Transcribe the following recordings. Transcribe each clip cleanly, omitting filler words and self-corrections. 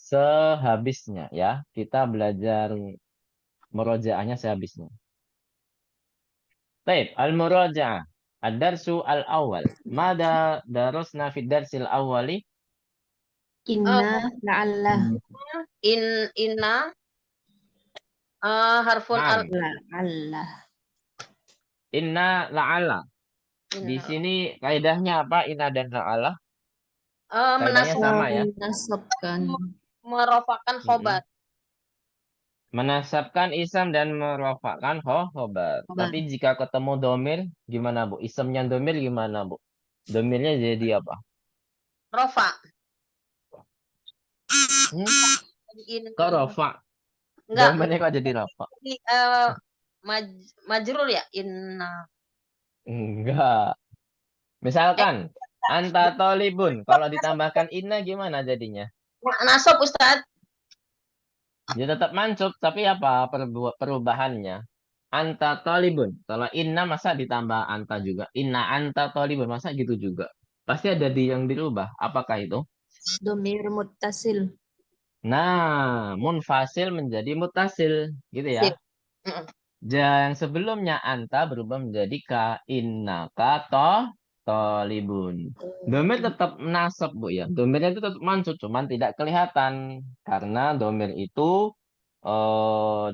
sehabisnya ya. Kita belajar murojaahnya sehabisnya. Baik, al-muraja'ah. Ad-darsu al-awwal. Mada darusna fid darsil awwali? Inna la'alla Inna harfun al Naam. la'alla. Inna la'ala. Di inna. sini kaidahnya apa? Inna dan la'ala. Kaidahnya Menasab sama ya. Menasabkan merofakan khobar. Menasabkan isam dan merofakkan khobar. khobar. Tapi jika ketemu domir, gimana Bu? Isamnya domir gimana Bu? Domirnya jadi apa? Rofa. Hmm? Kok rofa? Enggak, Domirnya kok jadi rofa? ini, majrur ya inna. Enggak. Misalkan anta tolibun, kalau ditambahkan inna gimana jadinya? Nasab Ustaz. Dia tetap mansub, tapi apa perubahannya? Anta tolibun. Kalau inna masa ditambah anta juga. Inna anta tolibun masa gitu juga. Pasti ada yang dirubah. Apakah itu? Domir muttasil. Nah, munfasil menjadi mutasil, gitu ya. Sip. Yang sebelumnya anta berubah menjadi ka innaka tolibun. Domir tetap nasab Bu ya. Domirnya itu tetap mansub, cuman tidak kelihatan karena domir itu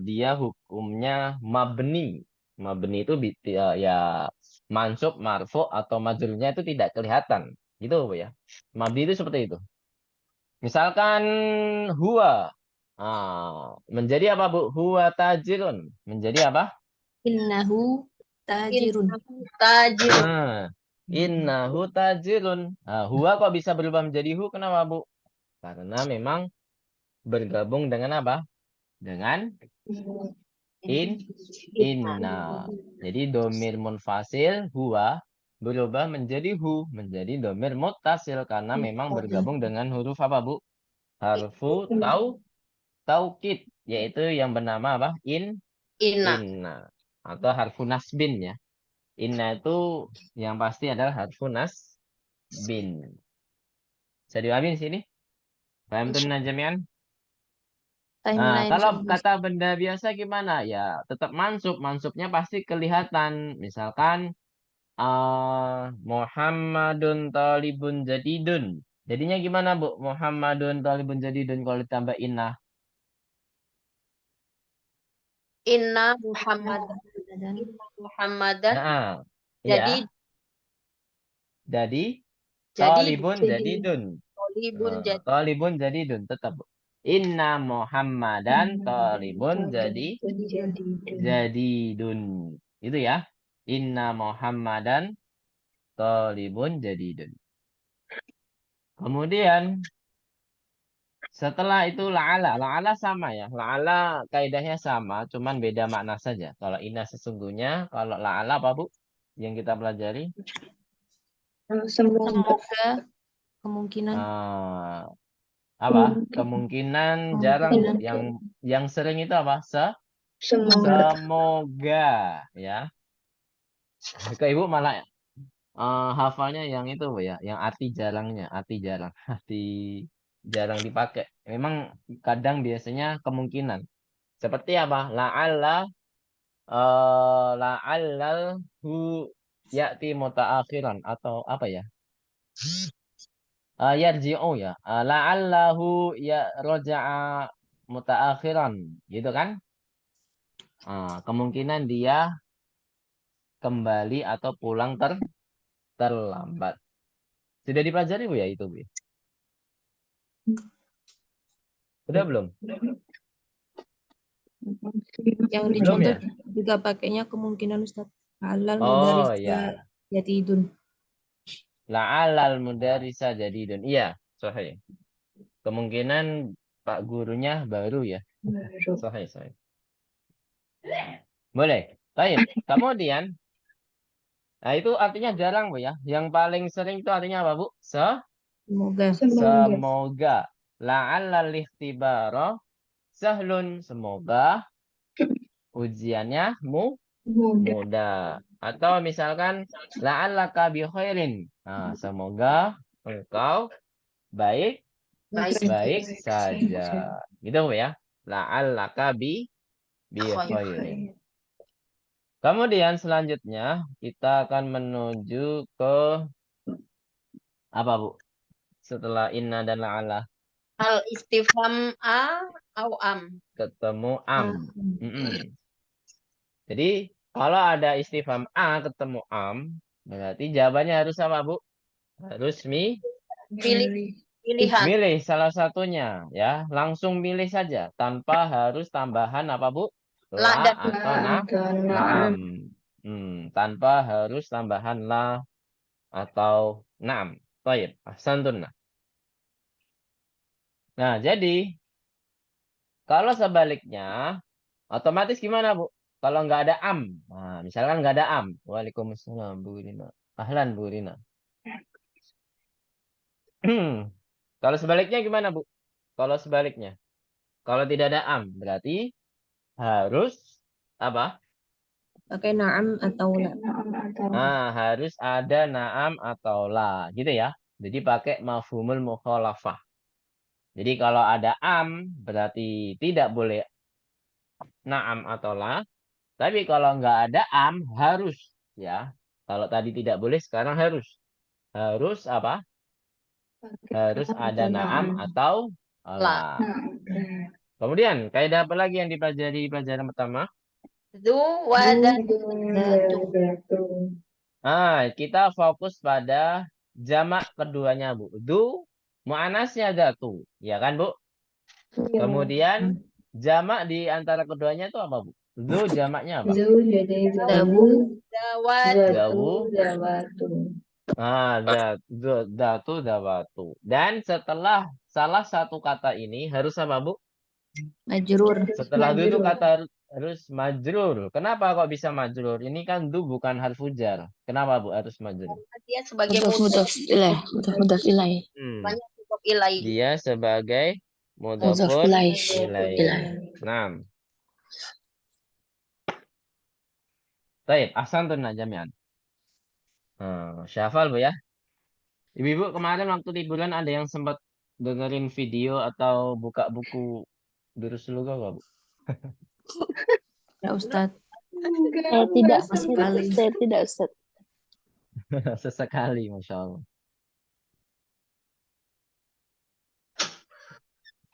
dia hukumnya mabni. Mabni itu ya mansub, marfu atau majrurnya itu tidak kelihatan. Gitu Bu ya. Mabni itu seperti itu. Misalkan huwa. Menjadi apa Bu? Huwa tajirun. Menjadi apa? Innahu tajirun. Tajir. Innahu tajirun. Huwa kok bisa berubah menjadi hu? Kenapa Bu? Karena memang bergabung dengan apa? Dengan inna. Jadi domir munfasil huwa berubah menjadi hu, menjadi domir muttasil karena memang bergabung dengan huruf apa Bu? Harfu taukid, yaitu yang bernama apa? Inna. Inna atau harfu nasbin ya. Inna itu yang pasti adalah harfu nasbin. Bisa dipahami di sini? Paham tuh jami'an? Timeline Kalau sama. kata benda biasa gimana? Ya, tetap mansub. Mansubnya pasti kelihatan. Misalkan Muhammadun talibun jadidun. Jadinya gimana, Bu? Muhammadun talibun jadidun kalau ditambah inna. Inna Muhammadan. Nah, Jadi iya. Jadi jadi talibun jadidun. Tolibun jadi Talibun jadidun tetap. Inna Muhammadan talibun jadidun. Itu ya. Inna Muhammadan talibun jadidun. Kemudian setelah itu la'ala. La'ala sama ya. La'ala kaidahnya sama, cuman beda makna saja. Kalau inna sesungguhnya, kalau la'ala apa Bu? Yang kita pelajari? Semoga kemungkinan Apa? Kemungkinan jarang Bu. Yang sering itu apa? Semoga ya. Ke Ibu malah hafalnya yang itu Bu ya, yang arti jarangnya, arti jarang, arti jarang dipakai. Memang kadang biasanya kemungkinan. Seperti apa? La'allal hu ya'ti mutaakhiran atau apa ya? Yarji'u ya. La'allahu ya roja'a mutaakhiran, gitu kan? Kemungkinan dia kembali atau pulang terlambat. Sudah dipelajari Bu ya itu Bu? Udah belum? yang Belum dicontoh ya? juga pakainya kemungkinan Ustaz. Halal Oh mudaris ya. yatidun. La'alal mudarisa jadidun. Iya, sahih. Kemungkinan Pak gurunya baru ya. Sahih, sahih. Boleh. Baik. Kemudian, nah itu artinya jarang Bu ya. Yang paling sering itu artinya apa Bu? Semoga. Semoga. La'allal ikhtibara sahlun. Semoga ujiannya mudah. Atau misalkan la'allaka bi khairin. Nah, semoga engkau baik baik saja. Gitu Bu ya. La'allaka bi khairin. Kemudian selanjutnya kita akan menuju ke apa Bu? Setelah inna dan la'alla Al istifham au am. ketemu am. Mm-mm. Jadi kalau ada istifham a ketemu am, berarti jawabannya harus apa Bu? Harus Pilihan. milih salah satunya ya. Langsung milih saja tanpa harus tambahan apa Bu? La La dan atau naam. Tanpa harus tambahan la atau naam. Baik, ahsantun. Nah, jadi kalau sebaliknya otomatis gimana Bu? Kalau nggak ada am. Nah, misalkan nggak ada am. Waalaikumsalam Bu Rina. Ahlan Bu Rina. Kalau sebaliknya gimana Bu? Kalau sebaliknya. Kalau tidak ada am, berarti harus apa? Pakai na'am atau la. Nah, harus ada naam atau la, gitu ya. Jadi pakai mafhumul mukhalafah. Jadi kalau ada am, berarti tidak boleh naam atau la. Tapi kalau nggak ada am, harus ya. Kalau tadi tidak boleh, sekarang harus. Harus apa? Harus ada naam atau la. Kemudian, kaidah apa lagi yang dipelajari pelajaran pertama? Zu wadatu. Kita fokus pada jamak keduanya, Bu. Du, mu'anasnya datu. Ya kan, Bu? Kemudian, jamak di antara keduanya itu apa, Bu? Du, jamaknya apa? Dawu. Dawat. Dawu. Datu, dawatu. Dan setelah salah satu kata ini harus apa, Bu? Majrur. Setelah itu kata harus majrur. Kenapa kok bisa majrur? Ini kan du bukan harfu jar. Kenapa Bu harus majrur? Dia sebagai Mudhaf ilaih, mudhaf ilaih. banyak mudhaf ilaih. Dia sebagai Mudhaf mudhafun ilaih. ilaih. Nah. Baik, ahsantun jami'an. Syafal Bu ya. Ibu-ibu kemarin waktu liburan ada yang sempat dengerin video atau buka buku Durus Lughah nggak, Bu? Ya Ustaz. Saya tidak, Sekali. saya tidak Ustaz. Sesekali, Masya Allah.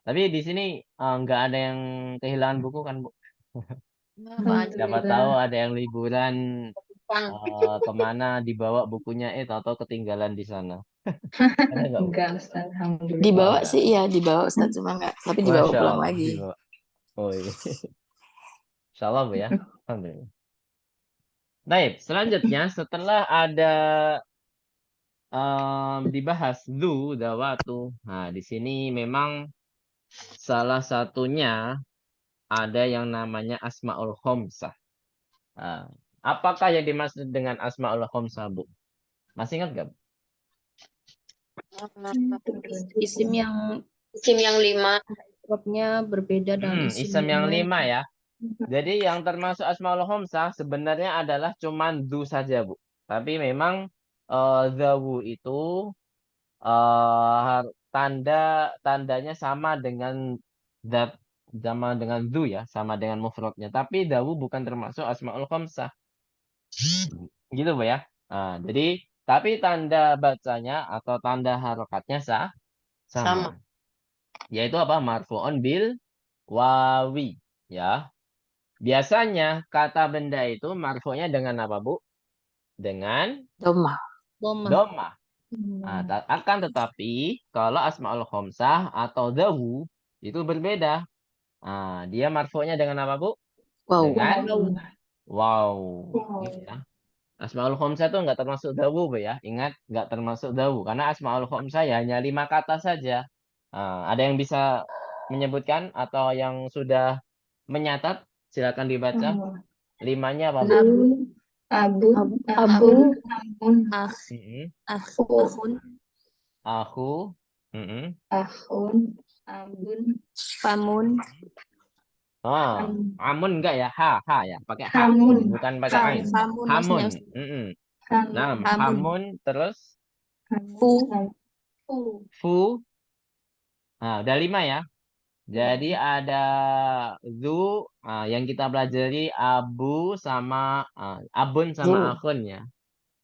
Tapi di sini nggak ada yang kehilangan buku kan, Bu? Siapa tahu ada yang liburan kemana dibawa bukunya atau ketinggalan di sana. Ada nggak, Bu? Enggak, Ustaz. Alhamdulillah. Dibawa Enggak. sih, iya dibawa Ustaz, cuma enggak, tapi dibawa Masya pulang Allah, lagi. dibawa. Oh iya. Insya Allah Bu ya. Alhamdulillah. Baik, selanjutnya setelah ada dibahas du, dawatu. Nah, di sini memang salah satunya ada yang namanya asmaul khomsah. Nah, apakah yang dimaksud dengan asmaul khomsah, Bu? Masih ingat nggak, Bu? Isim yang Isim yang 5. I'rabnya berbeda dengan Isim yang 5 ya. Jadi yang termasuk asmaul khomsah sebenarnya adalah cuman du saja, Bu. Tapi memang zawu itu tandanya sama dengan zat, sama dengan du ya, sama dengan mufradnya. Tapi dawu bukan termasuk asmaul khamsah. Gitu Bu ya. Nah, jadi tapi tanda bacanya atau tanda harokatnya sama. Yaitu apa? Marfu'un bil wawi ya. Biasanya kata benda itu marfu'nya dengan apa, Bu? Dengan Domah. Dhamma. Nah, akan tetapi kalau asmaul khamsah atau dawu itu berbeda. Nah, dia marfu'nya dengan apa, Bu? Wow. Dengan wow. Gitu ya. Asmaul khamsah itu enggak termasuk dawu, Bu ya. Ingat, enggak termasuk dawu karena asmaul khamsah ya hanya 5 kata saja. Nah, ada yang bisa menyebutkan atau yang sudah menyatat? Silakan dibaca. 5-nya apa, Bu? Abun, akhun, Aku. ahun, abun, famun, Amun enggak ya? Ha ya. Pakai ha. Hamun. Bukan pakai ain. famun Hamun. maksudnya. Nah, Hamun. hamun terus Fu, fu. Nah, udah 5 ya. Jadi ada zu, yang kita pelajari abu sama abun sama Bu. akun ya.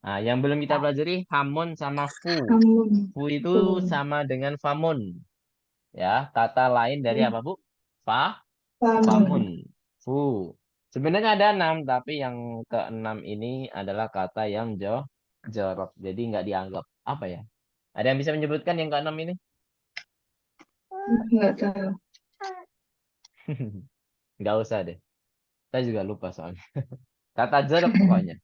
Nah, yang belum kita pelajari hamun sama fu. Hamun. Fu itu sama dengan famun. Ya, kata lain dari apa, Bu? Famun. Famun. Fu. Sebenarnya ada 6, tapi yang ke-6 ini adalah kata yang jorok. Jadi nggak dianggap. Apa ya? Ada yang bisa menyebutkan yang ke-6 ini? Nggak tahu. Nggak usah deh. Saya juga lupa soalnya. Kata jorok pokoknya.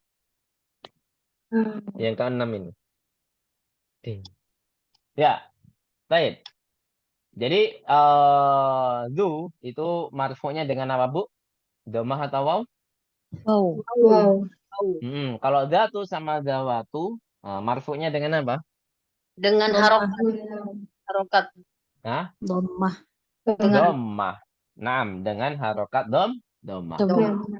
Yang ke-6 ini. Ding. Ya, baik. Jadi, zu itu marfu'nya dengan apa, Bu? Domah atau waw? Wow. Wow. Kalau zatu sama zawatu, marfu'nya dengan apa? Dengan harokat. Nah, Dhammah. Dengan domah. Naam, dengan harokat domah. Domah.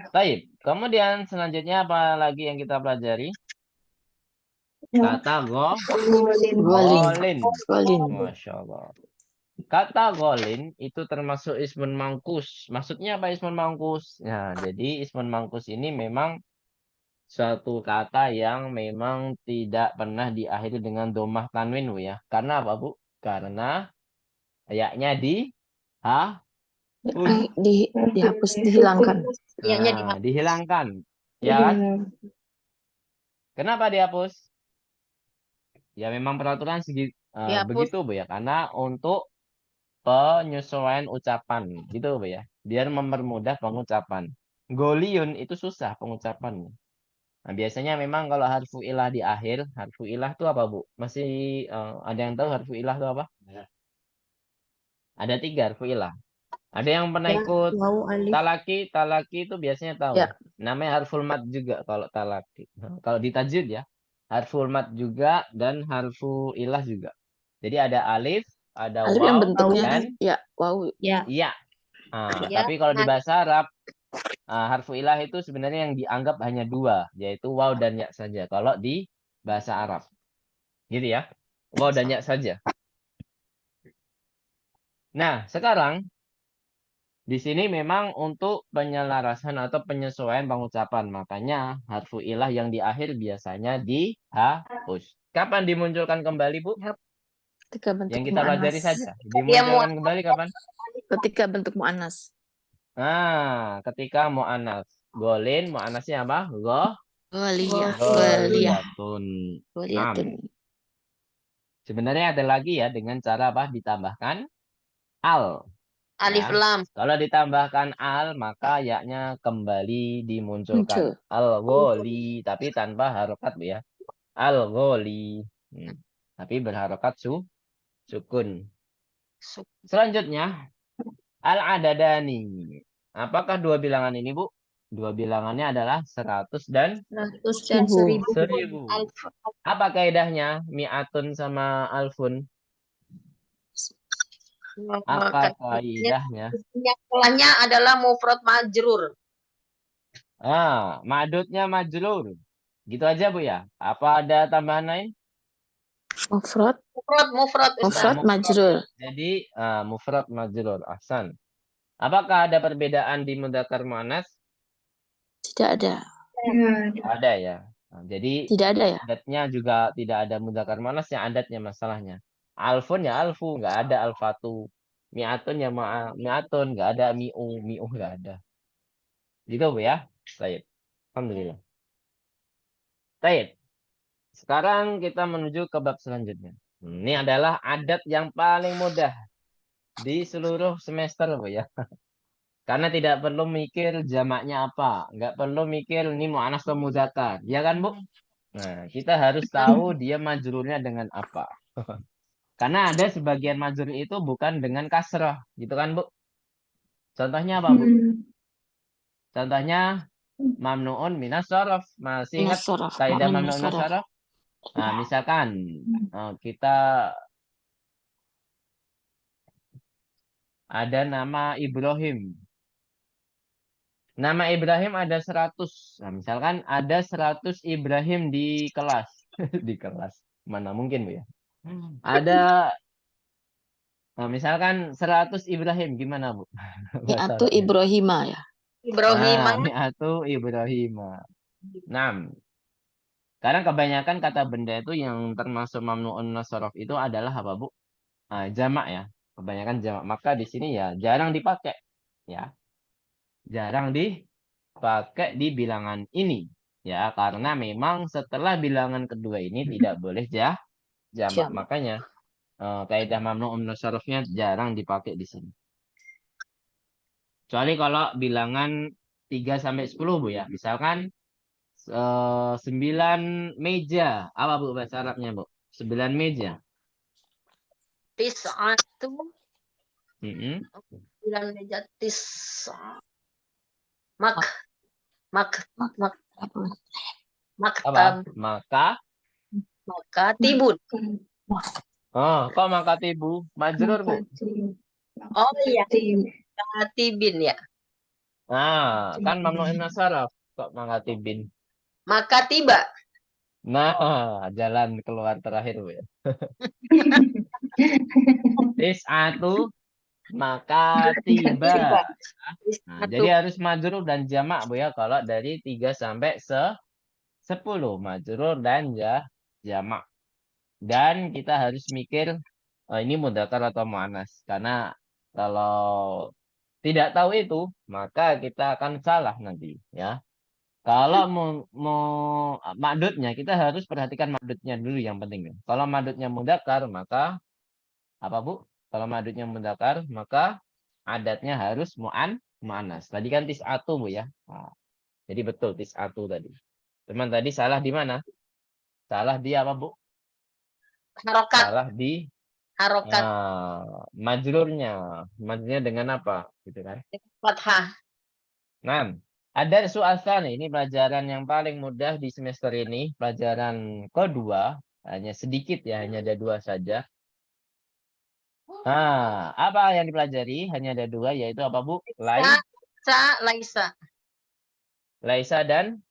Baik. Kemudian selanjutnya apa lagi yang kita pelajari? Kata Golin. golin. Golin. Masya Allah. Kata golin itu termasuk ismun mangkus. Maksudnya apa ismun mangkus? Nah, jadi ismun mangkus ini memang suatu kata yang memang tidak pernah diakhiri dengan domah tanwin, Bu ya. Karena apa, Bu? Karena ayaknya Dihapus, dihilangkan. ianya dihilangkan. Ya kan? Kenapa dihapus? Ya memang peraturan dihapus. begitu, Bu ya. Karena untuk penyesuaian ucapan gitu, Bu ya. Biar mempermudah pengucapan. Goliun itu susah pengucapannya. Nah, biasanya memang kalau harfu ilah di akhir, harfu ilah itu apa, Bu? Masih ada yang tahu harfu ilah itu apa? Ada 3 harfu ilah. Ada yang pernah ikut Waw, alif. talaki itu biasanya tahu. Ya. Namanya harful mat juga kalau talaki. Nah, kalau di tajwid ya, harful mat juga dan harfu ilah juga. Jadi ada alif, ada Alif yang waw, bentuknya dan ya, wow. Ya. iya. Nah, Ya. tapi kalau di bahasa Arab, harfu ilah itu sebenarnya yang dianggap hanya 2, yaitu waw dan ya saja. Kalau di bahasa Arab. Gitu ya. Waw dan ya saja. Nah, sekarang di sini memang untuk penyelarasan atau penyesuaian pengucapan. Makanya harfu ilah yang di akhir biasanya dihapus. Kapan dimunculkan kembali, Bu? Ketika bentuk Yang kita pelajari mu'annas. saja. Dimunculkan kembali kapan? Ketika bentuk mu'annas. Nah, ketika mu'annas. Golin, mu'annasnya apa? Goliyah. Goliyah. Goliyatun. Goliyatun. Sebenarnya ada lagi ya dengan cara apa? Ditambahkan al. Alif Ya. lam. Kalau ditambahkan al, maka yaknya kembali dimunculkan. Muncul. Al-gholi, tapi tanpa harokat, Bu ya. Al-gholi. Tapi berharokat sukun. Selanjutnya, al-adadani. Apakah 2 bilangan ini, Bu? 2 bilangannya adalah 100 dan 100 dan 1000. 1000. Apa kaidahnya? Mi'atun sama alfun. Apa kaidahnya? Sekolahnya adalah mufrad majrur. Ma'dudnya majrur. Gitu aja, Bu ya. Apa ada tambahan lain? Mufrad. Mufrad. Mufrad majrur. Jadi mufrad majrur. Ahsan. Apakah ada perbedaan di mudzakkar muannas? Tidak ada. Ada ya. Nah, jadi Tidak ada ya. adatnya juga tidak ada mudzakkar muannas, yang adatnya masalahnya. Alfun ya alfu, nggak ada alfatu. Mi'atun ya mi'atun, nggak ada mi'u nggak ada. Gitu, Bu ya. Baik. Alhamdulillah. Baik. Sekarang kita menuju ke bab selanjutnya. Ini adalah adat yang paling mudah di seluruh semester, Bu ya. Karena tidak perlu mikir jamaknya apa. Nggak perlu mikir ini mu'annas atau mudzakkar. Ya kan, Bu? Nah, kita harus tahu dia majrurnya dengan apa. Karena ada sebagian majrur itu bukan dengan kasrah. Gitu kan, Bu? Contohnya apa, Bu? Contohnya mamnu'un minas shorof. Masih ingat kaidah mamnu'un minas shorof? Nah, misalkan kita ada nama Ibrahim. Nama Ibrahim ada 100. Nah, misalkan ada 100 Ibrahim di kelas. Di kelas. Mana mungkin, Bu ya? Ada Nah, misalkan 100 Ibrahim gimana, Bu? Bahasa Mi'atu Arabnya. Ibrahima ya. Ibrahimah. Mi'atu Ibrahima. 6. Karena kebanyakan kata benda itu yang termasuk mamnu'un nasaraf itu adalah apa, Bu? Jamak ya. Kebanyakan jamak. Maka di sini ya jarang dipakai. Ya. Jarang dipakai di bilangan ini. Ya, karena memang setelah bilangan kedua ini tidak boleh jamak. Jamak. Makanya kaidah mamnu'un nasarafnya jarang dipakai di sini. Kecuali kalau bilangan 3 sampai 10, Bu ya. Misalkan 9 meja. Apa, Bu, bahasa Arabnya, Bu? 9 meja. Tis'atu. Mm-mm. 9 meja. Mak. Apa? Maktab. Makatibun. Kok makatibu? Majrur, Bu. Oh iya. Makatibin ya. Kan mamnu'un nasaraf. Kok makatibin? Makatiba. Nah, jalan keluar terakhir, Bu ya. Tis'atu makatiba. Nah, jadi harus majrur dan jamak, Bu ya. Kalau dari 3 sampai 10 majrur dan jamak. Dan kita harus mikir ini mudzakkar atau muannas. Karena kalau tidak tahu itu, maka kita akan salah nanti, ya. Kalau mau madudnya, kita harus perhatikan madudnya dulu yang penting. Ya. Kalau madudnya mudzakkar, maka apa, Bu? Kalau madudnya mudzakkar, maka adatnya harus muannas. Tadi kan tis'atu, Bu ya. Jadi betul tis'atu tadi. Cuman tadi salah di mana? Salah di apa, Bu? Harokat. Salah di Harokat. majrurnya. Majrurnya dengan apa? Gitu kan. Fathah. Nah, ada soal nih. Ini pelajaran yang paling mudah di semester ini. Pelajaran kedua. Hanya sedikit ya. Hanya ada 2 saja. Apa yang dipelajari? Hanya ada 2. Yaitu apa, Bu? Laisa. Laisa dan?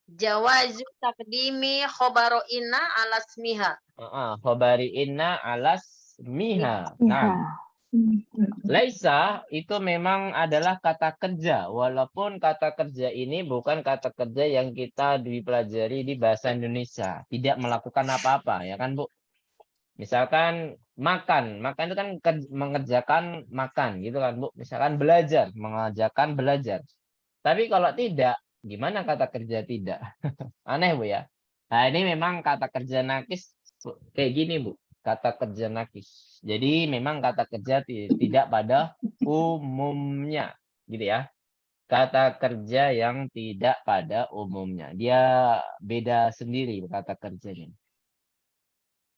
Jawazu takdimi khobaro inna alasmiha. Khobari inna alas miha. Nah, laisa itu memang adalah kata kerja. Walaupun kata kerja ini bukan kata kerja yang kita dipelajari di bahasa Indonesia. Tidak melakukan apa-apa, ya kan, Bu? Misalkan makan. Makan itu kan mengerjakan makan, gitu kan, Bu? Misalkan belajar. Mengerjakan belajar. Tapi kalau tidak, gimana kata kerja tidak? Aneh, Bu ya. Nah, ini memang kata kerja nakis kayak gini, Bu. Kata kerja nakis. Jadi memang kata kerja tidak pada umumnya, gitu ya. Kata kerja yang tidak pada umumnya. Dia beda sendiri kata kerjanya.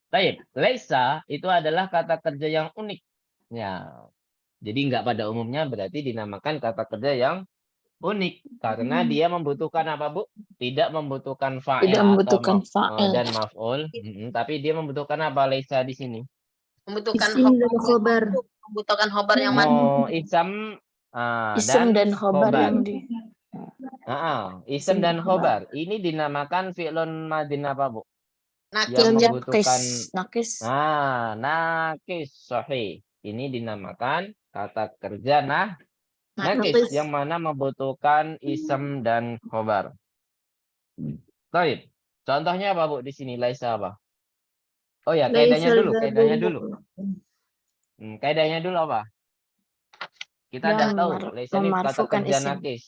Baik, laisa itu adalah kata kerja yang unik. Ya. Jadi nggak pada umumnya berarti dinamakan kata kerja yang unik karena dia membutuhkan apa, Bu? Tidak membutuhkan fa'il Tidak membutuhkan fa'il dan maf'ul, tapi dia membutuhkan apa laisa di sini? Membutuhkan Isim dan khobar. Membutuhkan khobar yang mati. Isam Isim dan khobar khobar. yang di Isam dan khobar. Ini dinamakan fi'lun madin apa, Bu? Nakis. Yang membutuhkan nakis. nakis sahih. Ini dinamakan kata kerja nakis yang mana membutuhkan isem dan khobar. Baik. Contohnya apa, Bu? Di sini laisa apa? Oh ya, kaidahnya dulu. Kaidahnya dulu apa? Kita tidak tahu. Laisa ini kata kerja nakis.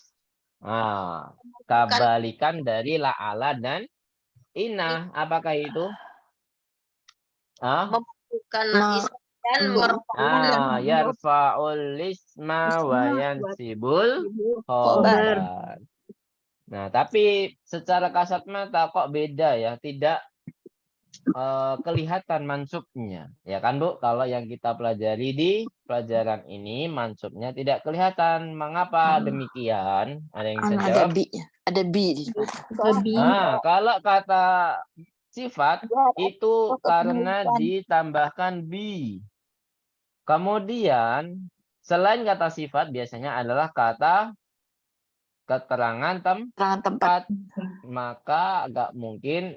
Kebalikan dari la'ala dan inna. Apakah itu? Membutuhkan isim dan merupakan yarfa'ul isma wa yansibul khobar. Nah, tapi secara kasat mata kok beda ya, tidak kelihatan mansubnya. Ya kan, Bu? Kalau yang kita pelajari di pelajaran ini mansubnya tidak kelihatan. Mengapa demikian? Ada yang bisa jawab? Ada bi. Kalau kata sifat itu karena ditambahkan bi. Kemudian selain kata sifat biasanya adalah kata keterangan tempat, maka agak mungkin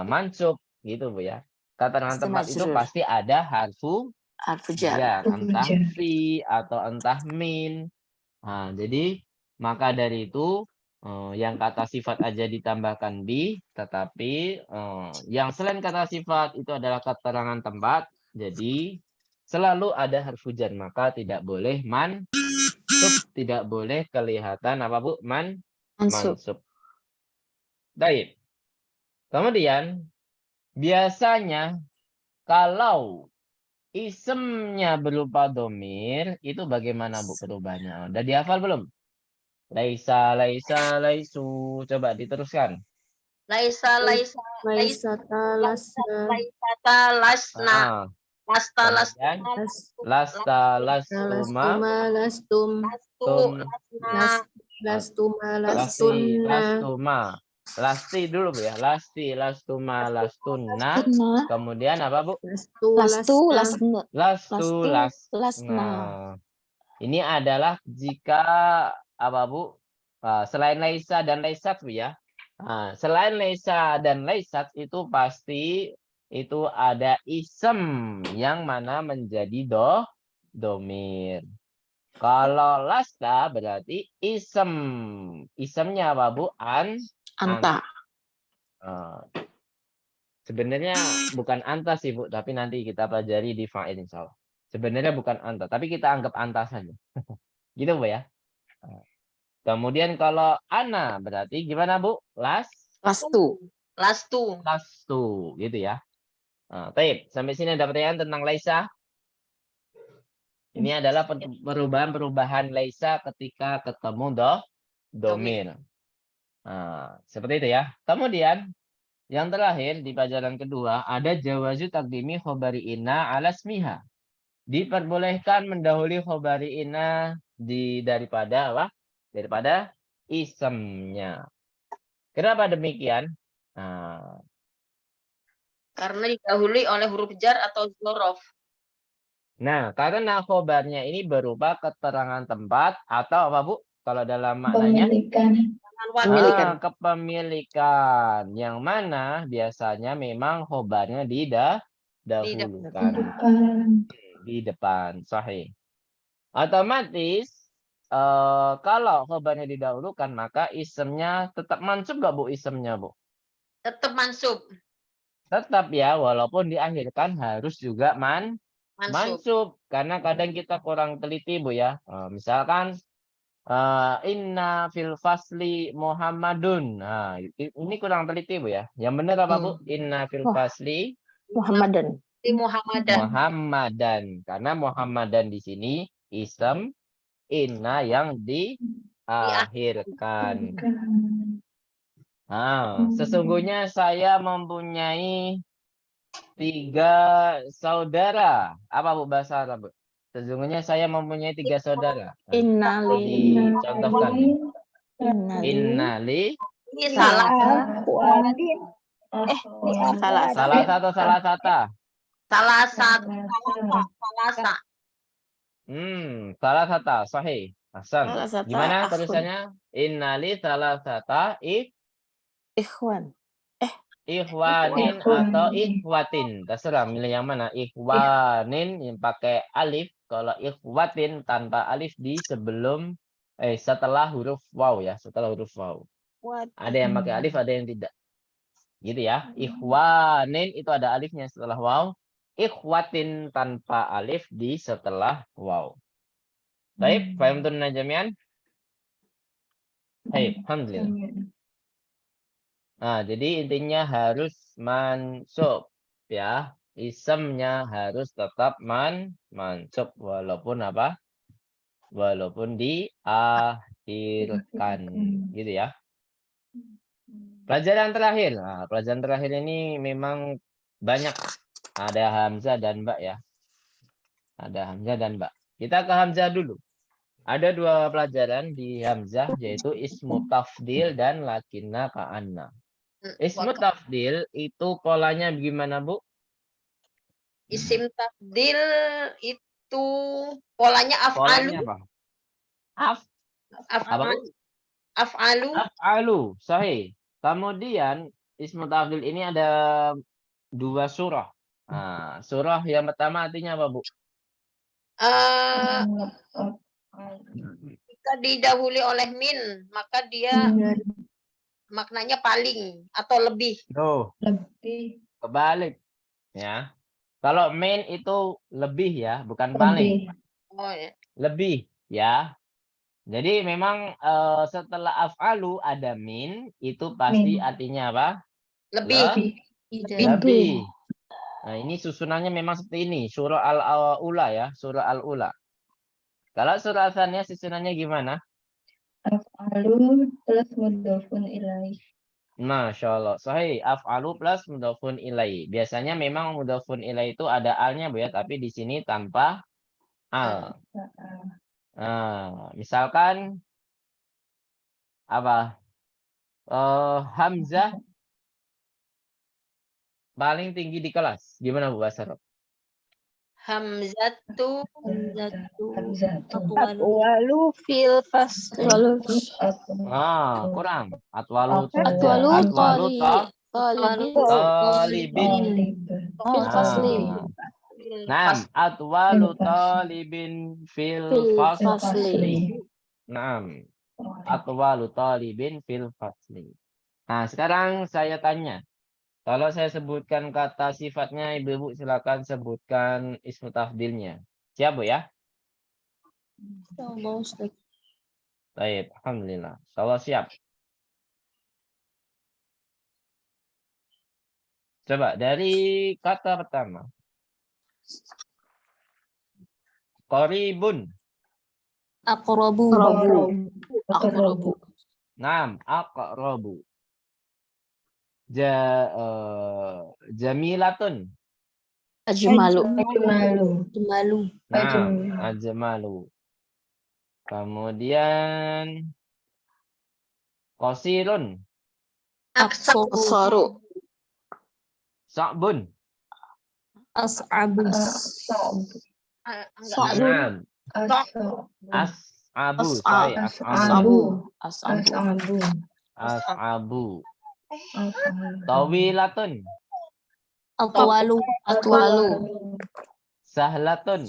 mansub gitu, Bu ya. Keterangan tempat itu pasti ada harfu Harfu jar. jar, entah Jar. fi atau entah min. Nah, jadi maka dari itu yang kata sifat aja ditambahkan bi, tetapi yang selain kata sifat itu adalah keterangan tempat. Jadi selalu ada harfu jar, maka tidak boleh mansub, tidak boleh kelihatan apa Bu? Mansub. Mansub. Baik. Kemudian biasanya kalau isemnya berupa domir, itu bagaimana Bu perubahannya? Udah dihafal belum? Laisa, laisa, laisu. Coba diteruskan. Laisa, laisa, laisa, Laisata lasna. laisata, lasna, Ah, lasta, kemudian lasta, lastuma, Lastuma lastum. lastu, tum, lasna, Lastuma lasti, lastunna. lastuma. Lasti dulu Bu ya. Lasti, lastuma, lastunna. Tunna. Kemudian apa Bu? Lastu Lastu, lasna. Lastu, Lastu, lasna. Nah, ini adalah jika apa Bu? Selain laisa dan laisat Bu ya. Nah, selain laisa dan laisat itu pasti itu ada isem yang mana menjadi domir. Kalau lasta berarti isem. Isemnya apa Bu? Anta. Sebenarnya bukan anta sih Bu, tapi nanti kita pelajari di fa'il insya Allah. Sebenarnya bukan anta, tapi kita anggap anta saja. Gitu Bu ya. Kemudian kalau ana berarti gimana Bu? Lastu. lastu. Lastu gitu ya. Baik, sampai sini ada pertanyaan tentang laisa. Ini adalah perubahan-perubahan laisa ketika ketemu domir. Seperti itu ya. Kemudian yang terakhir di pelajaran kedua ada jawazu takdimi khobari ina ala smiha. Diperbolehkan mendahului khobari ina daripada apa? Daripada isemnya. Kenapa demikian? Karena didahului oleh huruf jar atau zorof. Nah, karena khobarnya ini berupa keterangan tempat atau apa Bu? Kalau dalam maknanya? Pemilikan. Pemilikan. Kepemilikan. Yang mana biasanya memang khobarnya didahulukan. Di depan. Sahih. Otomatis kalau khobarnya didahulukan maka isemnya tetap mansub nggak Bu isemnya Bu? Tetap mansub. Tetap ya, walaupun diakhirkan harus juga mansub. Karena kadang kita kurang teliti Bu ya. Misalkan inna fil fasli Muhammadun. Nah, ini kurang teliti Bu ya. Yang benar apa Bu? Inna fil fasli Muhammadan. Di Muhammadan. Muhammadan. Karena Muhammadan di sini isem, inna yang diakhirkan. Sesungguhnya saya mempunyai 3 saudara. Apa Bu bahasa Arab? Bu? Sesungguhnya saya mempunyai 3 saudara. Innali. Dicontohkan. Innali. Ini salah. Salah. Salah satu. Salah satu. Salah satu. Sahih. Hasan. Salah satu. Gimana Akhun. tulisannya? Innali salah satu Ikhwan. ikhwanin atau ikhwatin. Terserah milih yang mana. Ikhwanin yang pakai alif. Kalau ikhwatin tanpa alif di sebelum setelah huruf waw ya. Setelah huruf waw. Ada yang pakai alif, ada yang tidak. Gitu ya. Ikhwanin itu ada alifnya setelah waw. Ikhwatin tanpa alif di setelah waw. Baik, paham tuh najamian? Baik, alhamdulillah. Nah, jadi intinya harus mansub ya. Isemnya harus tetap mansub walaupun apa? Walaupun diakhirkan gitu ya. Pelajaran terakhir. Nah, pelajaran terakhir ini memang banyak. Ada hamzah dan ba ya. Ada hamzah dan ba. Kita ke hamzah dulu. Ada 2 pelajaran di hamzah yaitu ismu tafdil dan lakinna ka'anna. Ismu tafdil itu polanya gimana Bu? Isim tafdil itu polanya af'alu. Polanya apa? Af'alu. Af'alu, sahih. Kemudian ismu tafdil ini ada 2 surah. Surah yang pertama artinya apa Bu? Eh, jika didahului oleh min, maka dia maknanya paling atau lebih. Tuh, Lebih. kebalik. Ya. Kalau main itu lebih ya, bukan paling. Oh ya. Lebih ya. Jadi memang setelah af'alu ada min, itu pasti Min. artinya apa? Lebih. Tidak. Lebih. Nah, ini susunannya memang seperti ini. Surah Al-Ula ya, surah Al-Ula. Kalau surah Al-Thaniyah susunannya gimana? Af'alu plus mudhofun ilaih. Masya Allah. Sahih. Af'alu plus mudhofun ilai. Biasanya memang mudhofun ilai itu ada alnya Bu ya, tapi di sini tanpa al. Nah, misalkan apa? Hamzah paling tinggi di kelas. Gimana Bu bahasa Arab? Hamzatu Atwalu fil fasli. Kurang. Atwalu Atwalu talibin. fil fasli. Naam, atwalu talibin fil fasli. Naam, atwalu talibin fil fasli. Nah, sekarang saya tanya. Kalau saya sebutkan kata sifatnya, Ibu-ibu silakan sebutkan ismu tafdilnya. Siap, Bu ya? Baik, alhamdulillah. Kalau siap. Coba dari kata pertama. Qaribun. Aqrabu. Aqrabu. Naam, aqrabu. Jamilatun. Ajmalu. Jemalu. Naam, ajmalu. Kemudian qasirun. Aksaru. Sa'bun. As'abu. Naam, as'abu. Sorry, as'abu. As'abu. Tawilatun. Atwalu. Sahlatun.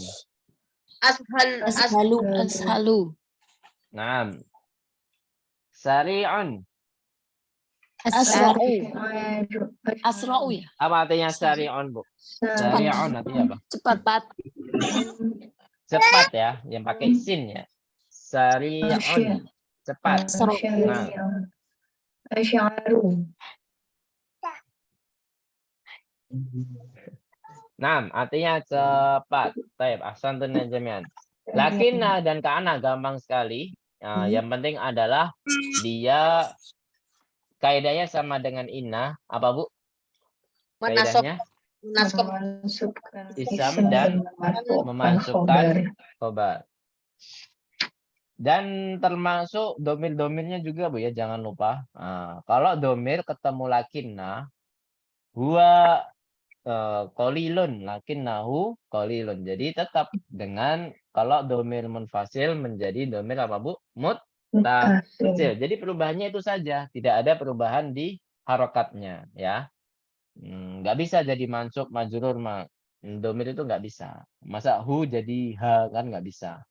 Ashalu. Naam. Sari'un. Asra'u. Asra'u ya. Apa artinya sari'un, Bu? Sari'un artinya apa? Cepat. Cepat ya, yang pakai sin ya. Sari'un. Cepat. Nah, artinya cepat. Baik, ahsantun ya jami'an. Lakinna dan ka'ana gampang sekali. Nah, yang penting adalah dia kaidahnya sama dengan inna. Apa, Bu? Kaidahnya isam dan memasukkan khobar. Dan termasuk domir-domirnya juga, Bu ya, jangan lupa. Nah, kalau domir ketemu lakinna, huwa qalilun, lakinnahu qalilun. Jadi tetap dengan kalau domir munfasil menjadi domir apa, Bu? Muttasil. Jadi perubahannya itu saja, tidak ada perubahan di harokatnya ya. Nggak bisa jadi mansub majrur domir itu nggak bisa. Masa hu jadi ha kan nggak bisa.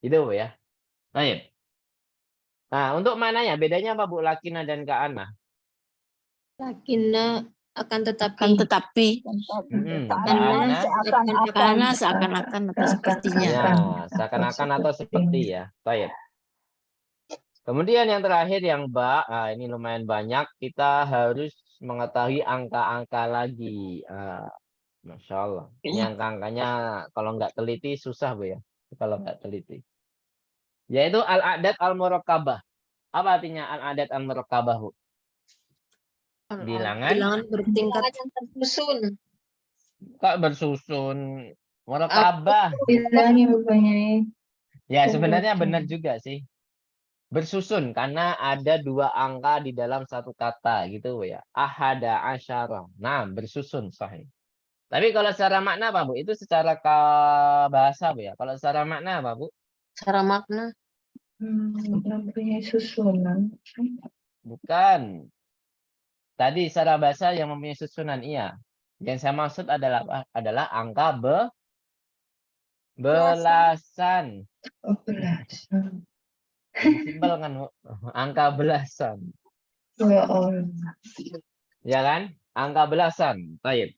Itu Bu ya. Baik. Nah, untuk mananya bedanya apa, Bu? Lakinna dan ka'ana? Lakinna akan tetapi. Karena seakan-akan atau sepertinya. Ya, seakan-akan atau seperti ya. Baik. Kemudian yang terakhir yang ba, ini lumayan banyak. Kita harus mengetahui angka-angka lagi. Masya Allah. Ini angka-angkanya kalau nggak teliti susah, Bu ya. Kalau nggak teliti. Yaitu al-adat al-murakkabah. Apa artinya al-adat al-murakkabah, Bu? Bilangan bertingkat. tersusun. Kok bersusun? Murakkabah. Ya, sebenarnya benar juga sih. Bersusun karena ada dua angka di dalam satu kata gitu Bu ya. Ahada asyara. Nah, bersusun sahih. Tapi kalau secara makna apa, Bu? Itu secara bahasa, Bu ya. Kalau secara makna apa, Bu? Secara makna. Mempunyai susunan. Bukan. Tadi secara bahasa yang mempunyai susunan, iya. Yang saya maksud adalah angka Belasan. Oh, belasan. Simpel kan, Bu? Angka belasan. Ya Allah. Ya kan? Angka belasan. Baik.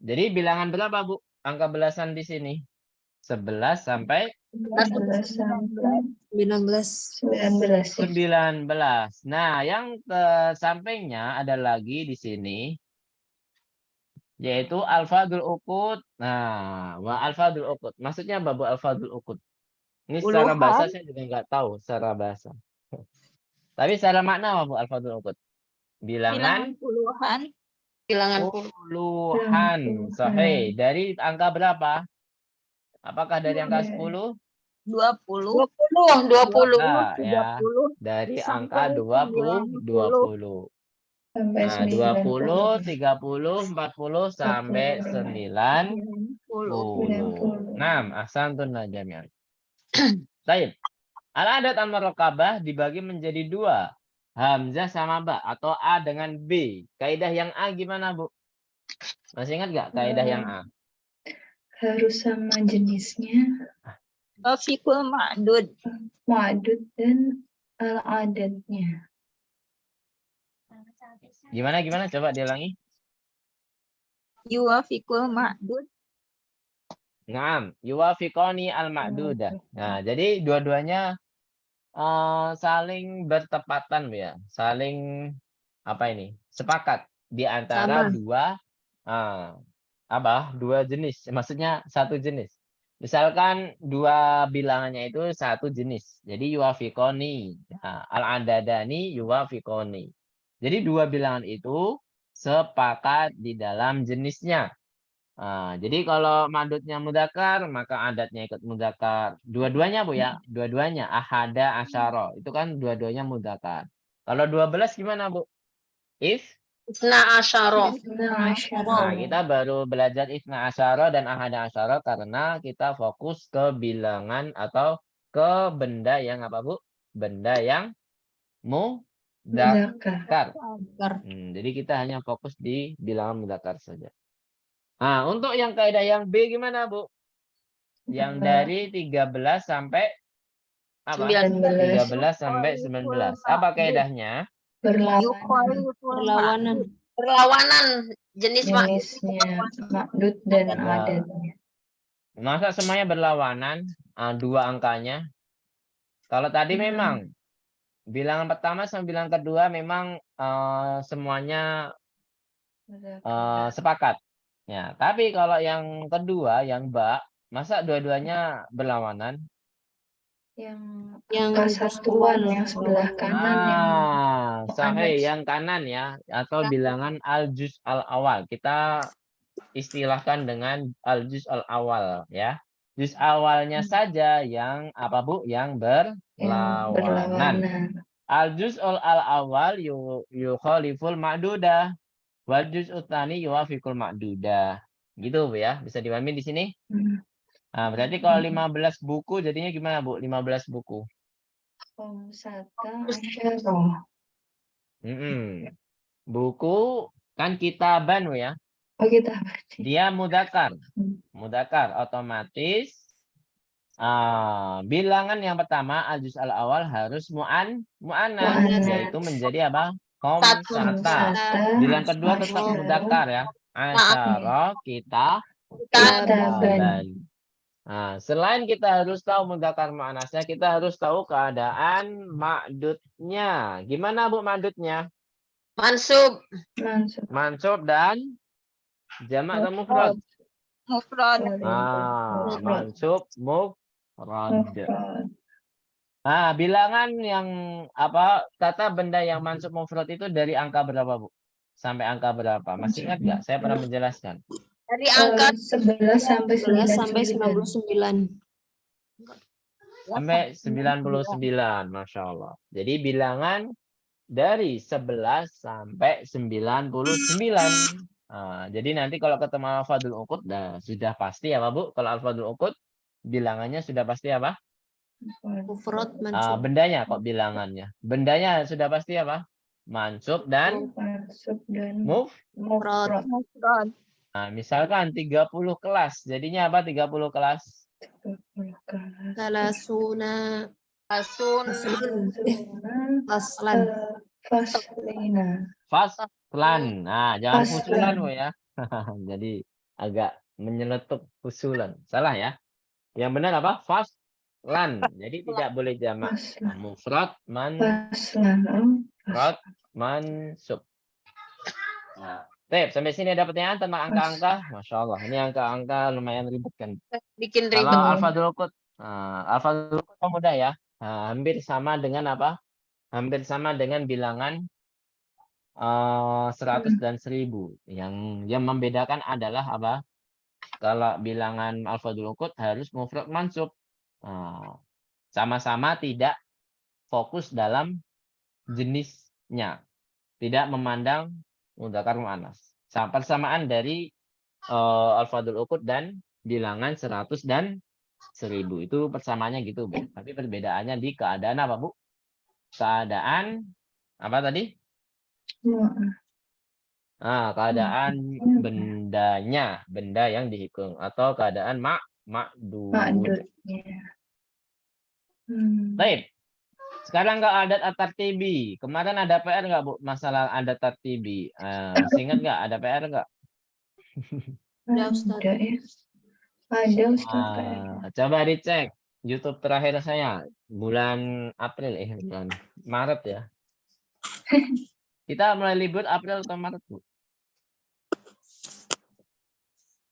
Jadi bilangan berapa, Bu? Angka belasan di sini. 11 sampai 19 sampai 19. 19. 19. Nah, yang ke sampingnya ada lagi di sini, yaitu alfadul uqud. Nah, alfadul uqud. Maksudnya apa, Bu, alfadul uqud? Ini secara bahasa saya juga nggak tahu secara bahasa. Tapi secara makna apa, Bu, alfadul uqud? Bilangan Puluhan. Bilangan puluhan. Sahih. Dari angka berapa? Apakah dari angka 10? 20. 20. Nah, ya. Dari angka 20. Sampai Nah, 20, 30, 40 sampai 90. 6. Ahsantun jami'an. Baik. Al-adat al-murakabah dibagi menjadi 2. Hamzah sama ba atau A dengan B. Kaidah yang A gimana, Bu? Masih ingat nggak kaidah yang A? Harus sama jenisnya, Fikul ma'dud. ma'dud dan al-adatnya. Gimana? Coba diulangi. Yuwafikul ma'dud. Naam, yuwafiqani al-ma'dudah. Nah, jadi dua-duanya saling bertepatan, Bu, ya. Saling sepakat di antara Sama. dua jenis. Maksudnya satu jenis. Misalkan dua bilangannya itu satu jenis. Jadi yuwafiqani. Nah, al-adadani yuwafiqani. Jadi dua bilangan itu sepakat di dalam jenisnya. Jadi kalau madudnya mudakar, maka adatnya ikut mudakar. Dua-duanya, Bu, ya. Dua-duanya. Ahada, asyara. Itu kan dua-duanya mudakar. Kalau 12 gimana, Bu? Isna asyara. Nah, kita baru belajar isna asyara dan ahada asyara karena kita fokus ke bilangan atau ke benda yang apa, Bu? Benda yang mudakar. Jadi kita hanya fokus di bilangan mudakar saja. Nah, untuk yang kaidah yang B gimana, Bu? Yang dari 13 sampai apa? 13 sampai 19. Apa kaidahnya? Perlawanan. Perlawanan jenisnya, ma'dud dan adatnya. Masa semuanya berlawanan? Dua angkanya. Kalau tadi memang bilangan pertama sama bilangan kedua memang semuanya sepakat. Ya, tapi kalau yang kedua, yang ba, masa dua-duanya berlawanan? Yang satuan yang sebelah kanan sahih, yang kanan ya, atau bilangan al-juz al-awal. Kita istilahkan dengan al-juz al-awal ya. Juz awalnya saja yang apa, Bu? Yang berlawanan. Al-juz al-awal yukhaliful ma'dudah. Wal juz utani yuwafiqul ma'dudah. Gitu, Bu, ya. Bisa dipahami di sini? Nah, berarti kalau 15 buku jadinya gimana, Bu? 15 buku. Buku kan kitaban, Bu, ya. Kitaban. Dia mudakar. Mudakar otomatis bilangan yang pertama al-juz al-awal harus mu'annas, yaitu menjadi apa? Khamsata. Bilangan kedua tetap mudakar ya. Asyara kitaban. Nah, selain kita harus tahu mudakar mu'annasnya, kita harus tahu keadaan ma'dudnya. Gimana, Bu, ma'dudnya? Mansub. Mansub dan jamak atau mufrad? Mufrad. Mansub mufrad. Nah, bilangan yang apa, kata benda yang mansub mufrad itu dari angka berapa, Bu? Sampai angka berapa? Masih ingat nggak? Saya pernah menjelaskan. Dari angka 11 sampai 99. Sampai 99, Masya Allah. Jadi bilangan dari 11 sampai 99. Jadi nanti kalau ketemu al-fadul uqud, sudah pasti apa, Bu? Kalau al-fadul uqud, bilangannya sudah pasti apa? Mufrad, mansub. Bendanya kok bilangannya. Bendanya sudah pasti apa? Mansub dan mufrad. Nah, misalkan 30 kelas. Jadinya apa 30 kelas? Salasuna Fasun. faslan. Faslina. Faslan. Nah, jangan Faslan. fusulan Bu ya. Jadi agak menyeletup fusulan. Salah ya. Yang benar apa? Faslan. Jadi tidak boleh jamak. Faslan. Mufrad Faslan. mufrad mansub. Nah, Tep, sampai sini ada pertanyaan tentang angka-angka? Masya Allah, ini angka-angka lumayan ribet kan. Bikin Kalau ribet. alfadul qut, alfadul qut mudah ya. Hampir sama dengan apa? Hampir sama dengan bilangan 100 dan 1000. Yang membedakan adalah apa? Kalau bilangan alfadul qut harus mufrad mansub. Sama-sama tidak fokus dalam jenisnya. Tidak memandang mudzakkar muannas. Persamaan dari alfadul uqud dan bilangan 100 dan 1000 itu persamaannya gitu, Bu. Tapi perbedaannya di keadaan apa, Bu? Keadaan apa tadi? Keadaan bendanya, benda yang dihitung atau keadaan ma'dud. Baik. Sekarang ke adat at-tartibi. Kemarin ada PR nggak, Bu? Masalah adat tartibi. Masih ingat nggak? Ada PR nggak? Ada, Ustaz. Ada ya. Ada Ustaz. Coba dicek YouTube terakhir saya bulan April, bulan Maret ya. Kita mulai libur April atau Maret, Bu?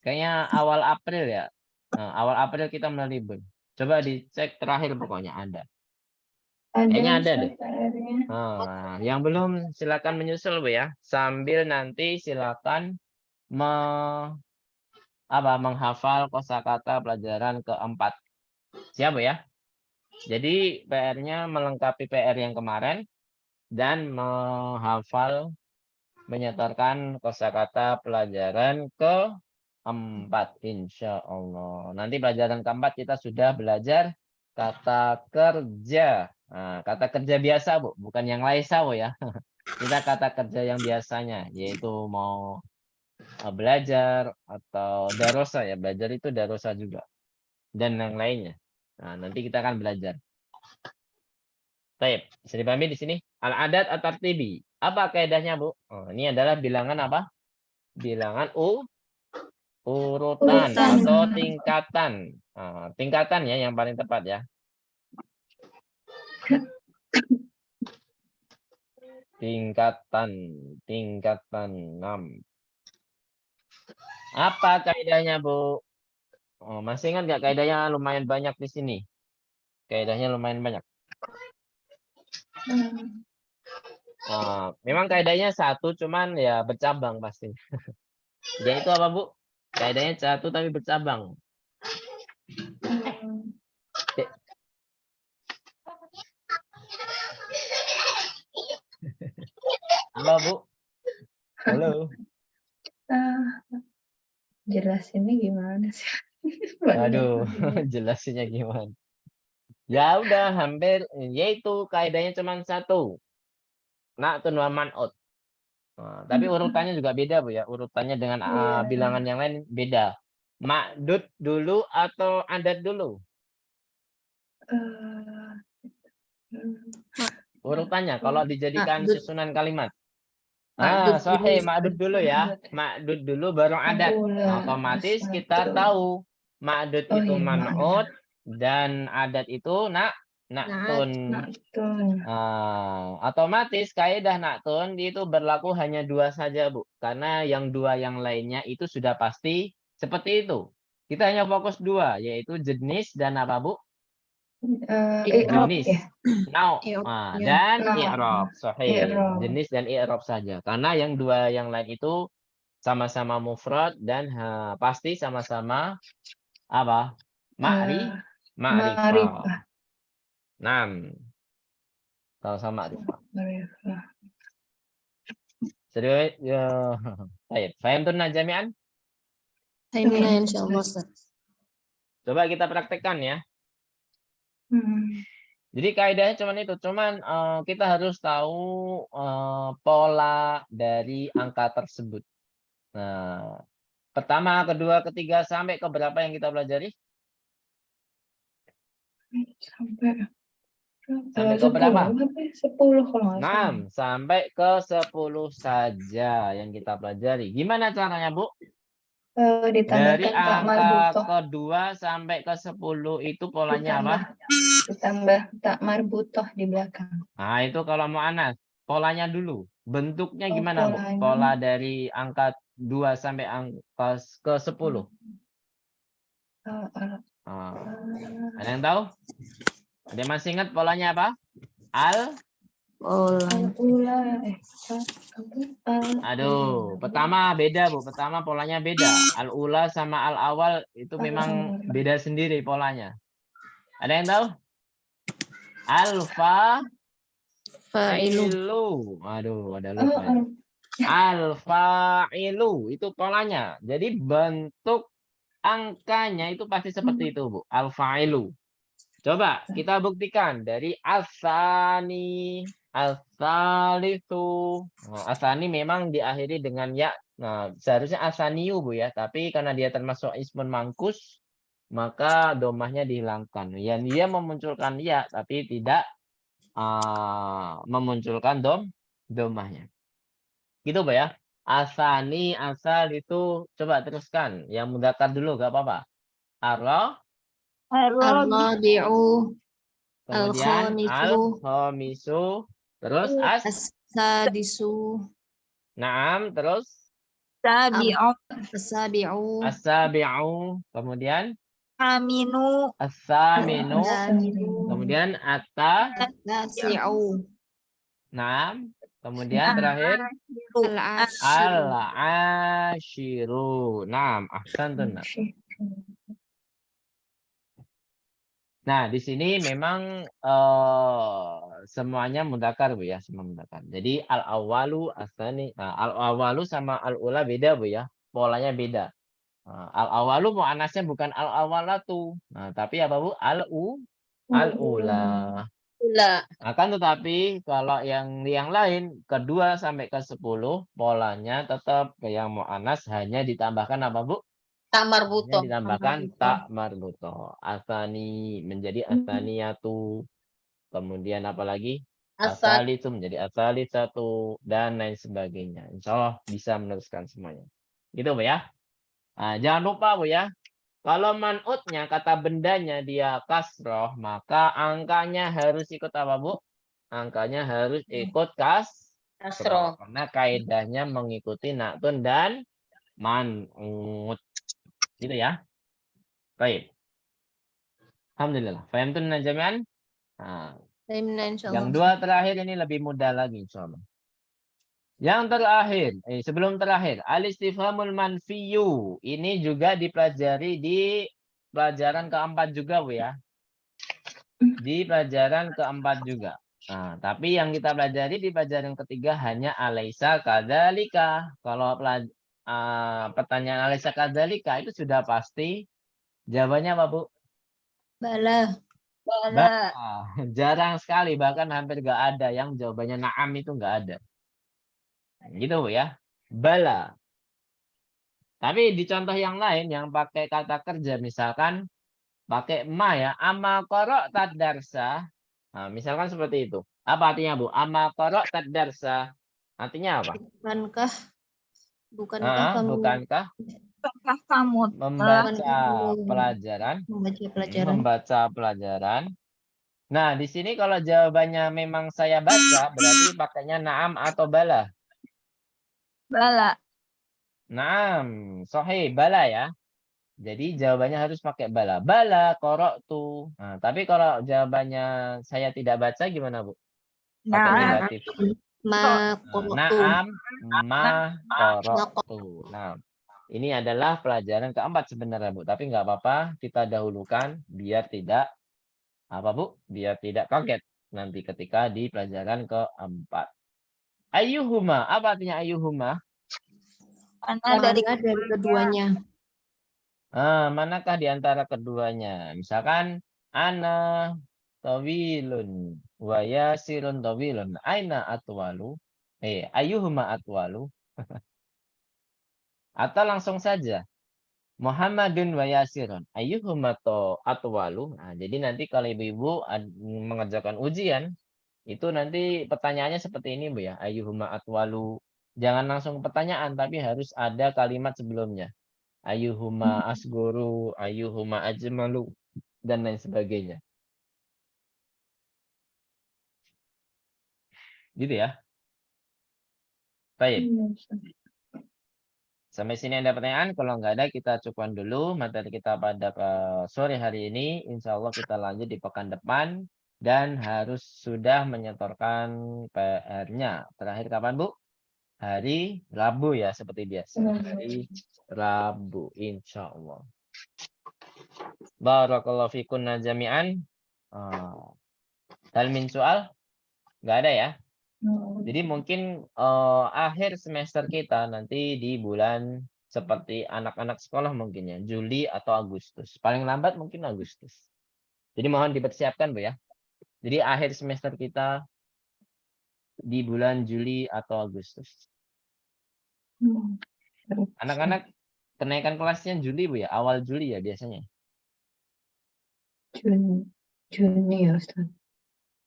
Kayaknya awal April ya. Awal April kita mulai libur. Coba dicek terakhir pokoknya ada. Kayaknya ada deh. Yang belum silakan menyusul, Bu ya. Sambil nanti silakan menghafal kosakata pelajaran keempat. Siap, Bu ya? Jadi PR-nya melengkapi PR yang kemarin dan menghafal menyetorkan kosakata pelajaran keempat, insya Allah. Nanti pelajaran keempat kita sudah belajar kata kerja. Kata kerja biasa, Bu, bukan yang laisa, Bu ya. Kita kata kerja yang biasanya, yaitu mau belajar atau darosa ya. Belajar itu darosa juga. Dan yang lainnya. Nanti kita akan belajar. Baik, bisa dipahami di sini. Al-adat at-tartibi. Apa kaidahnya, Bu? Ini adalah bilangan apa? Bilangan urutan atau tingkatan. Tingkatan ya yang paling tepat ya. Tingkatan 6. Apa kaidahnya, Bu? Masih ingat nggak kaidahnya lumayan banyak di sini? Kaidahnya lumayan banyak. Memang kaidahnya satu, cuman ya bercabang pasti. Yaitu apa, Bu? Kaidahnya satu tapi bercabang. Halo, Bu. Halo. Jelasinnya gimana sih? Aduh, jelasinnya gimana? Ya udah hampir, yaitu kaidahnya cuma satu. Na'tun wa man'ut. Tapi urutannya juga beda, Bu ya. Urutannya dengan bilangan yang lain beda. Ma'dud dulu atau adat dulu? Urutannya kalau dijadikan susunan kalimat. Sahih, ma'dud dulu ya. Ma'dud dulu baru adat. Otomatis kita tahu ma'dud itu man'ut dan adat itu na'tun. Otomatis kaidah na'tun itu berlaku hanya dua saja, Bu. Karena yang dua yang lainnya itu sudah pasti seperti itu. Kita hanya fokus dua, yaitu jenis dan apa, Bu? Jenis. Dan i'rab. Sahih. Jenis dan i'rab saja. Karena yang dua yang lain itu sama-sama mufrad dan pasti sama-sama apa? Ma'rifah. 6. Sama-sama ma'rifah. Serius ya. Baik, fahimtun jami'an? Fahimna insyaallah, Ustaz. Coba kita praktekkan ya. Jadi kaidahnya cuman kita harus tahu pola dari angka tersebut. Pertama, kedua, ketiga sampai ke berapa yang kita pelajari? Sampai Sampai ke berapa? 10 kalau nggak salah. 6 sampai ke 10 saja yang kita pelajari. Gimana caranya, Bu? Dari Ditambahkan tak angka marbutoh. kedua sampai ke 10 itu polanya apa? Ditambah tak marbutoh di belakang. Nah, itu kalau mau Anas. Polanya dulu. Bentuknya Oh, gimana, Bu? polanya. Pola dari angka 2 sampai angka ke 10. Nah, ada yang tahu? Ada yang masih ingat polanya apa? Aduh, pertama beda, Bu. Pertama polanya beda. Al-ula sama al-awal itu memang beda sendiri polanya. Ada yang tahu? Al-fa'ilu. Aduh, ada lupa ya. Al-fa'ilu itu polanya. Jadi bentuk angkanya itu pasti seperti itu, Bu. Al-fa'ilu. Coba kita buktikan dari asani, asalisu. Nah, asani memang diakhiri dengan ya. Nah, seharusnya asaniu, Bu ya. Tapi karena dia termasuk ismun mangkus, maka domahnya dihilangkan. Ya, dia memunculkan ya, tapi tidak memunculkan domahnya. Gitu, Bu ya. Asani, asal itu coba teruskan. Yang mudzakkar dulu, gak apa-apa. Ar-rabi'u. Kemudian Al-khamisu. al-khamisu, terus As-sadisu. na'am, terus As-sabi'u. as-sabi'u, kemudian Aminu. as-saminu, As-saminu. kemudian At-tasi'u. na'am, kemudian terakhir Al-ashiru. al-ashiru. Na'am, ahsantun. Nah, di sini memang semuanya mudzakkar, Bu ya, semua mudzakkar. Jadi al-awwalu asani, al-awwalu sama al-ula beda, Bu ya. Polanya beda. Al-awwalu muannasnya bukan al-awwalatu. Nah, tapi apa, Bu? Al-ula. Akan tetapi kalau yang lain kedua sampai ke 10 polanya tetap yang muannas hanya ditambahkan apa, Bu? Tak marbutoh. Ditambahkan tak marbutoh. Asani menjadi asaniyatu. Kemudian apalagi? Asal. Asali itu menjadi asali satu dan lain sebagainya. Insya Allah bisa meneruskan semuanya. Gitu, Bu ya. Nah, jangan lupa, Bu ya. Kalau man'utnya kata bendanya dia kasroh, maka angkanya harus ikut apa, Bu? Angkanya harus ikut kasroh. Karena kaidahnya mengikuti na'tun dan man'ut. Gitu ya. Baik. Alhamdulillah. Fahimtun jami'an? Nah, yang dua terakhir ini lebih mudah lagi insyaallah. Yang terakhir, sebelum terakhir, al-istifhamul manfiyu. Ini juga dipelajari di pelajaran keempat juga, Bu ya. Di pelajaran keempat juga. Nah, tapi yang kita pelajari di pelajaran ketiga hanya alaisa kadzalika. Kalau pertanyaan alaisa kadzalika itu sudah pasti jawabannya apa, Bu? Bala. Jarang sekali, bahkan hampir gak ada yang jawabannya na'am itu gak ada. Gitu, Bu ya. Bala. Tapi di contoh yang lain yang pakai kata kerja, misalkan pakai ma ya, ama qara'tad darsa. Nah, misalkan seperti itu. Apa artinya, Bu? Ama qara'tad darsa. Artinya apa? Bukankah kamu Bukankah kamu membaca pelajaran? Membaca pelajaran. Nah, di sini kalau jawabannya memang saya baca, berarti pakainya na'am atau bala? bala. Na'am, sahih, bala ya. Jadi jawabannya harus pakai bala. Bala qara'tu. Nah, tapi kalau jawabannya saya tidak baca gimana, Bu? Pakai negatif. Na'am, ma qara'tu. Nah, ini adalah pelajaran keempat sebenarnya, Bu. Tapi nggak apa-apa, kita dahulukan biar tidak apa, Bu? Biar tidak kaget nanti ketika di pelajaran keempat. Ayyuhuma, apa artinya ayyuhuma? Mana dari keduanya. Manakah di antara keduanya? Misalkan ana tawilun wa yasirun tawilun. Aina atwalu? Ayyuhuma atwalu? Atau langsung saja. Muhammadun wa Yasirun. Ayyuhuma atwalu. Nah, jadi nanti kalau ibu-ibu mengerjakan ujian, itu nanti pertanyaannya seperti ini, Bu ya. Ayyuhuma atwalu. Jangan langsung pertanyaan, tapi harus ada kalimat sebelumnya. Ayyuhuma asguru, ayyuhuma ajmalu, dan lain sebagainya. Gitu ya. Baik. Iya, Ustaz. Sampai sini ada pertanyaan? Kalau nggak ada, kita cukupkan dulu materi kita pada sore hari ini. Insya Allah kita lanjut di pekan depan. Dan harus sudah menyetorkan PR-nya. Terakhir kapan, Bu? Hari Rabu ya, seperti biasa. Hari Rabu, insya Allah. Barakallahu fikunna jami'an. Hal min soal? Nggak ada ya? Jadi mungkin akhir semester kita nanti di bulan seperti anak-anak sekolah mungkin ya, Juli atau Agustus. Paling lambat mungkin Agustus. Jadi mohon dipersiapkan, Bu ya. Jadi akhir semester kita di bulan Juli atau Agustus. Anak-anak kenaikan kelasnya Juli, Bu ya, awal Juli ya biasanya. Juni ya, Ustaz.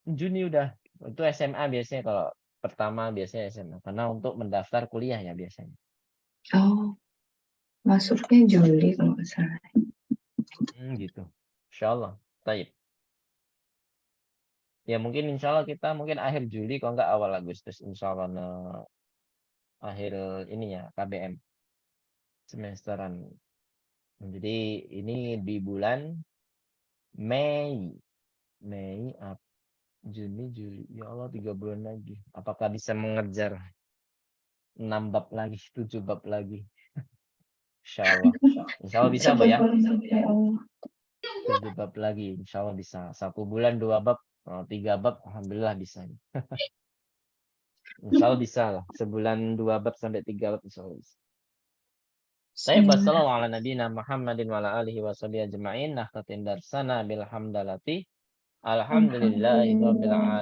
Juni udah. Itu SMA biasanya, kalau pertama biasanya SMA. Karena untuk mendaftar kuliah ya biasanya. Oh, masuknya Juli kalau nggak salah. Gitu. Insya Allah. Baik. Ya mungkin insya Allah kita mungkin akhir Juli kalau nggak awal Agustus. Insya Allah akhir ini ya KBM. Semesteran. Jadi ini di bulan Mei. Juni, Juli. Ya Allah 3 bulan lagi. Apakah bisa mengejar 6 bab lagi, 7 bab lagi? Insya Allah. Insya Allah bisa, Bu ya. 7 bab lagi. Insya Allah bisa. 1 bulan 2 bab. 3 bab. Alhamdulillah bisa. Insya Allah bisa lah. Sebulan 2 bab sampai 3 bab. Insya Allah bisa. Saya wassalamualaikum ala nabiyina Muhammadin wa ala alihi wa sahbihi ajma'in. Nakhtatim darsana bilhamdalati. Alhamdulillahi rabbil alamin.